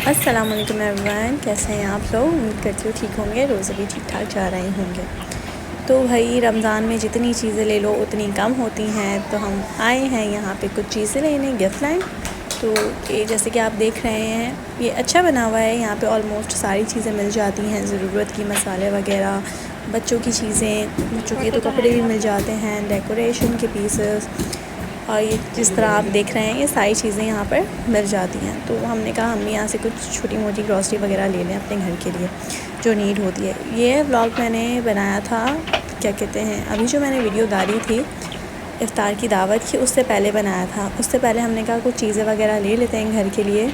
अस्सलाम वालेकुम एवरीवन, कैसे हैं आप लोग। उम्मीद करती हूँ ठीक होंगे, रोज़े भी ठीक ठाक जा रहे होंगे। तो भाई रमज़ान में जितनी चीज़ें ले लो उतनी कम होती हैं, तो हम आए हैं यहाँ पे कुछ चीज़ें लेने गिफ्ट लाइन। तो ये जैसे कि आप देख रहे हैं, ये अच्छा बना हुआ है। यहाँ पे ऑलमोस्ट सारी चीज़ें मिल जाती हैं, ज़रूरत की मसाले वगैरह, बच्चों की चीज़ें, बच्चों के तो कपड़े भी मिल जाते हैं, डेकोरेशन के पीसेस, और ये जिस तरह आप देख रहे हैं ये सारी चीज़ें यहाँ पर मिल जाती हैं। तो हमने कहा हम यहाँ से कुछ छोटी मोटी ग्रॉसरी वगैरह ले लें अपने घर के लिए जो नीड होती है। ये व्लॉग मैंने बनाया था, क्या कहते हैं, अभी जो मैंने वीडियो डाली थी इफ्तार की दावत की, उससे पहले बनाया था। उससे पहले हमने कहा कुछ चीज़ें वगैरह ले लेते हैं घर के लिए।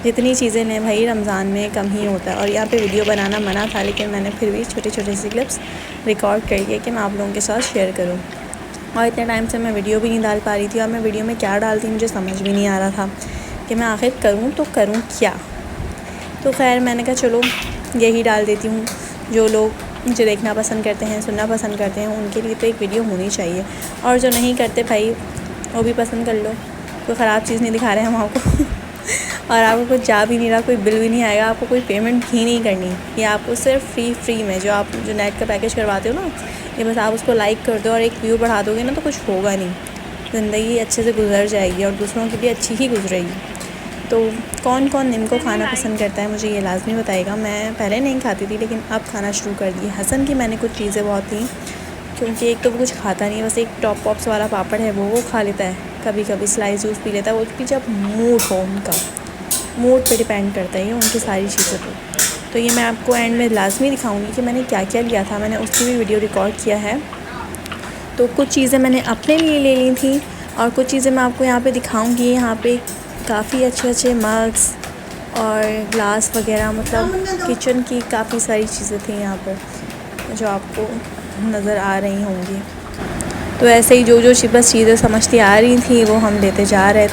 जितनी चीज़ें लें भाई रमज़ान में कम ही होता है। और यहाँ पे वीडियो बनाना मना था, लेकिन मैंने फिर भी छोटे छोटे से क्लिप्स रिकॉर्ड करिए कि मैं आप लोगों के साथ शेयर करूँ। और इतने टाइम से मैं वीडियो भी नहीं डाल पा रही थी, और मैं वीडियो में क्या डालती मुझे समझ भी नहीं आ रहा था कि मैं आखिर करूँ तो करूँ क्या। तो खैर मैंने कहा चलो यही डाल देती हूँ। जो लोग मुझे देखना पसंद करते हैं, सुनना पसंद करते हैं, उनके लिए तो एक वीडियो होनी चाहिए। और जो नहीं करते भाई वो भी पसंद कर लो, कोई ख़राब चीज़ नहीं दिखा रहे हैं हम आपको और आपको कुछ जा भी नहीं रहा, कोई बिल भी नहीं आएगा, आपको कोई पेमेंट भी नहीं करनी। ये आपको सिर्फ फ्री में जो आप जो नेट का पैकेज करवाते हो ना, ये बस आप उसको लाइक कर दो और एक व्यू बढ़ा दोगे ना, तो कुछ होगा नहीं, ज़िंदगी अच्छे से गुजर जाएगी और दूसरों के लिए अच्छी ही गुजरेगी। तो कौन कौन नीम को खाना पसंद करता है मुझे ये लाजमी बताएगा। मैं पहले नहीं खाती थी, लेकिन अब खाना शुरू कर दी। हसन की मैंने कुछ चीज़ें बहुत थी, क्योंकि एक तो वो कुछ खाता नहीं, बस एक टॉप पॉप्स वाला पापड़ है वो खा लेता है, कभी कभी स्लाइस जूस पी लेता है, वो भी जब मूड हो। उनका मूड पे डिपेंड करता है उनकी सारी चीज़ों पर। तो ये मैं आपको एंड में लाजमी दिखाऊंगी कि मैंने क्या क्या लिया था। मैंने उसकी भी वीडियो रिकॉर्ड किया है। तो कुछ चीज़ें मैंने अपने लिए ले ली थी और कुछ चीज़ें मैं आपको यहाँ पे दिखाऊंगी। यहाँ पे काफ़ी अच्छे अच्छे मग्स और ग्लास वगैरह, मतलब किचन की काफ़ी सारी चीज़ें थी यहाँ पर जो आपको नज़र आ रही होंगी। तो ऐसे ही जो बस चीज़ें समझती आ रही थी वो हम लेते जा रहे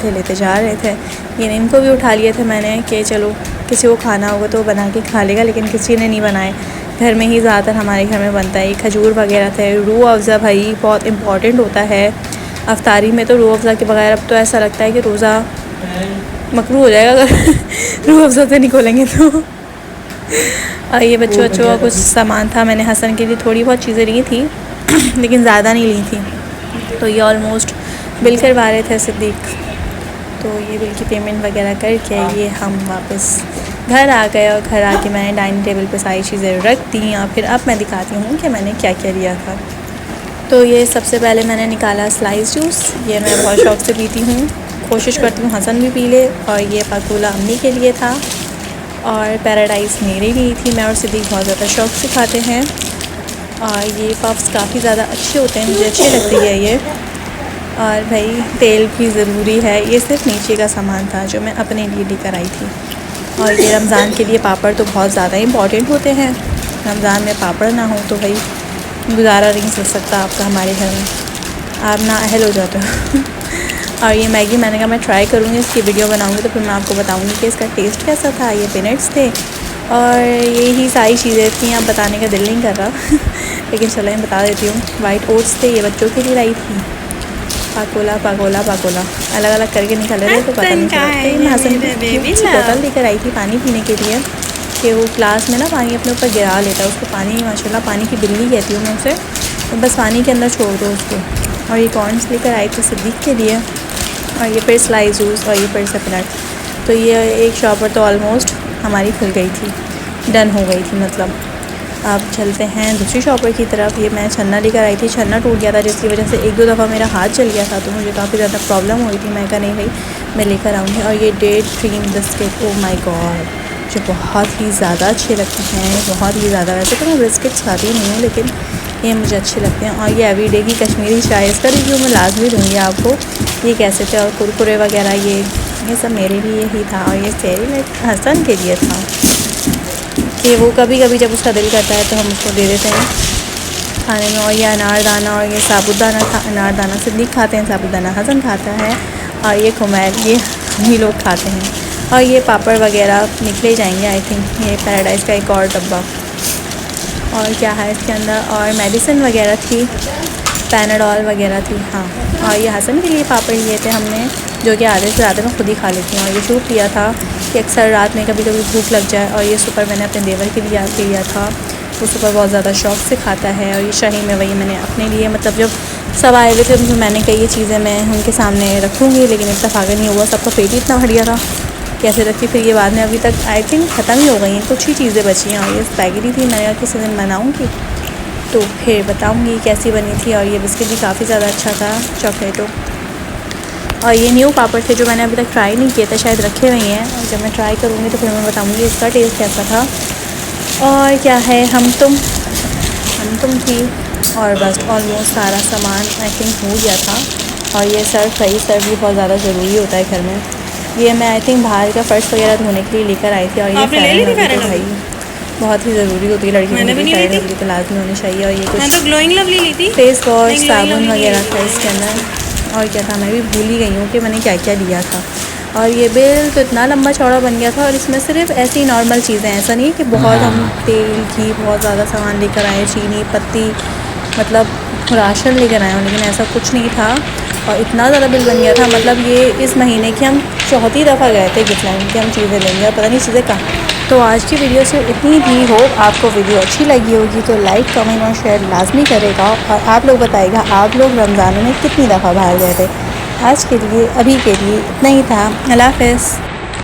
थे। ये इनको भी उठा लिए थे मैंने कि चलो किसी को खाना होगा तो बना के खा लेगा, लेकिन किसी ने नहीं बनाए। घर में ही ज़्यादातर हमारे घर में बनता है। खजूर वगैरह थे, रूह अफ़ज़ा भाई बहुत इम्पॉर्टेंट होता है अफ्तारी में। तो रूह अफ़ज़ा के बगैर अब तो ऐसा लगता है कि रोज़ा मकरूह हो जाएगा अगर रूह अफ़ज़ा से नहीं खोलेंगे तो। और ये बच्चों का कुछ सामान था, मैंने हसन के लिए थोड़ी बहुत चीज़ें ली थी लेकिन ज़्यादा नहीं ली थी। तो ये ऑलमोस्ट बिल करवा रहे थे सिद्दीक़। तो ये बिल की पेमेंट वगैरह करके ये हम वापस घर आ गए, और घर आके मैंने डाइनिंग टेबल पे सारी चीज़ें रख दी। और फिर अब मैं दिखाती हूँ कि मैंने क्या क्या लिया था। तो ये सबसे पहले मैंने निकाला स्लाइस जूस। ये मैं बहुत शौक़ से पीती हूँ, कोशिश करती हूँ हसन भी पी ले। और ये पाकोला अम्मी के लिए था और पैराडाइज़ मेरे लिए थी। मैं और सिद्दीक़ बहुत ज़्यादा शौक़ से खाते हैं और ये पफ्स काफ़ी ज़्यादा अच्छे होते हैं, मुझे अच्छी लगती है ये। और भाई तेल भी ज़रूरी है। ये सिर्फ नीचे का सामान था जो मैं अपने लिए लेकर आई थी। और ये रमज़ान के लिए पापड़ तो बहुत ज़्यादा इम्पॉर्टेंट होते हैं। रमज़ान में पापड़ ना हो तो भाई गुजारा नहीं चल सकता आपका हमारे घर में, आप ना अहल हो जाते हो और ये मैगी मैंने कहा मैं ट्राई करूँगी, इसकी वीडियो बनाऊँगी तो फिर मैं आपको बताऊँगी कि इसका टेस्ट कैसा था। ये पीनट्स थे और यही सारी चीज़ें थी, अब बताने का दिल नहीं कर रहा लेकिन चलो मैं बता देती हूँ। वाइट ओट्स थे, ये बच्चों के लिए लाई थी। पाकोला अलग अलग करके निकल रहे थे तो पता नहीं चला। तो मैं हसन की बोतल लेकर आई थी पानी पीने के लिए, कि वो क्लास में ना पानी अपने ऊपर गिरा लेता है। उसको पानी माशाल्लाह पानी की बिल्ली कहती हूँ मैं उसे, तो बस पानी के अंदर छोड़ दो उसको। और ये कॉर्नस लेकर आई थी सिद्दीक़ के लिए, और ये फिर स्लाइस जूस, और ये फिर सेपरेट। तो ये एक शॉपर तो ऑलमोस्ट हमारी खुल गई थी, डन हो गई थी मतलब। अब चलते हैं दूसरी शॉपर की तरफ। ये मैं छन्ना लेकर आई थी, छन्ना टूट गया था जिसकी वजह से एक दो दफ़ा मेरा हाथ जल गया था, तो मुझे काफ़ी ज़्यादा प्रॉब्लम हुई थी। मैं कहा नहीं भाई मैं लेकर आऊँगी। और ये date cream biscuit, oh my God, जो बहुत ही ज़्यादा अच्छे लगते हैं, बहुत ही ज़्यादा। वैसे तो मैं बिस्किट्स खाती नहीं हूँ, लेकिन ये मुझे अच्छे लगते हैं। और ये एवरीडे की कश्मीरी चाय, इसका रिव्यू मैं लाजमी दूँगी आपको ये कैसे थे। और कुरकुरे वगैरह ये सब मेरे लिए ही था। और ये सेरेलैक हसन के लिए था कि वो कभी कभी जब उसका दिल करता है तो हम उसको दे देते हैं खाने में। और ये अनारदाना और ये साबुदाना था। अनारदाना सिद्दीक़ खाते हैं, साबुदाना हसन खाता है, और ये खुमैर ये हम ही लोग खाते हैं। और ये पापड़ वगैरह निकले जाएंगे आई थिंक। ये पैराडाइज़ का एक और डब्बा, और क्या है इसके अंदर, और मेडिसिन वगैरह थी, पैनाडॉल वगैरह थी। हाँ, और ये हसन के लिए पापड़ लिए थे हमने, जो कि आधे से ज़्यादा मैं खुद ही खा लेती हूँ। और ये सूप लिया था कि अक्सर रात में कभी कभी भूख लग जाए, और ये सुपर मैंने अपने देवर के लिए लिया था। वो सुपर बहुत ज़्यादा शौक से खाता है, और ये शाही में वही मैंने अपने लिए, मतलब जब सब आए हुए थे तो मैंने कही ये चीज़ें मैं उनके सामने रखूँगी, लेकिन इत्तेफाक नहीं हुआ, सबका पेट ही इतना भर गया था कैसे रखी। फिर ये बाद में अभी तक आई थिंक ख़त्म ही हो गई हैं, कुछ ही चीज़ें बची हैं। और ये स्पैगेटी थी, मैंने किसी दिन बनाऊँगी तो फिर बताऊँगी कैसी बनी थी। और ये बिस्किट भी काफ़ी ज़्यादा अच्छा था, चॉकलेटो। और ये न्यू पापड़ थे जो मैंने अभी तक ट्राई नहीं किए थे, शायद रखे हुए हैं, और जब मैं ट्राई करूँगी तो फिर मैं बताऊँगी इसका टेस्ट कैसा था। और क्या है, हम तुम थी, और बस ऑलमोस्ट सारा सामान आई थिंक हो गया था। और ये सर्फ भी बहुत ज़्यादा ज़रूरी होता है घर में। ये मैं आई थिंक बाहर का फ़र्श वगैरह धोने के लिए लेकर आई थी। और ये फेयर भाई बहुत ही ज़रूरी होती है लड़कियों के लिए, फेयर लवली तो लाजमी होनी चाहिए। और ये कुछ ग्लोइंग लवली ली थी, फेस वॉश, साबुन वगैरह था इसके अंदर। और क्या था मैं भी भूल ही गई हूँ कि मैंने क्या क्या लिया था। और ये बिल तो इतना लंबा चौड़ा बन गया था, और इसमें सिर्फ ऐसी नॉर्मल चीज़ें, ऐसा नहीं कि बहुत हम तेल घी बहुत ज़्यादा सामान लेकर आए, चीनी पत्ती, मतलब राशन लेकर आए हों, लेकिन ऐसा कुछ नहीं था। और इतना ज़्यादा बिल बन गया था, मतलब ये इस महीने की हम चौथी दफ़ा गए थे गिफ्ट लाइन कि हम चीज़ें लेंगे, और पता नहीं चीज़ें कहाँ। तो आज की वीडियो सिर्फ इतनी थी। हो आपको वीडियो अच्छी लगी होगी तो लाइक कमेंट और शेयर लाजमी करेगा, और आप लोग बताइएगा आप लोग रमज़ान में कितनी दफ़ा बाहर गए थे। आज के लिए अभी के लिए इतना ही था। अल्लाह हाफ़िज़।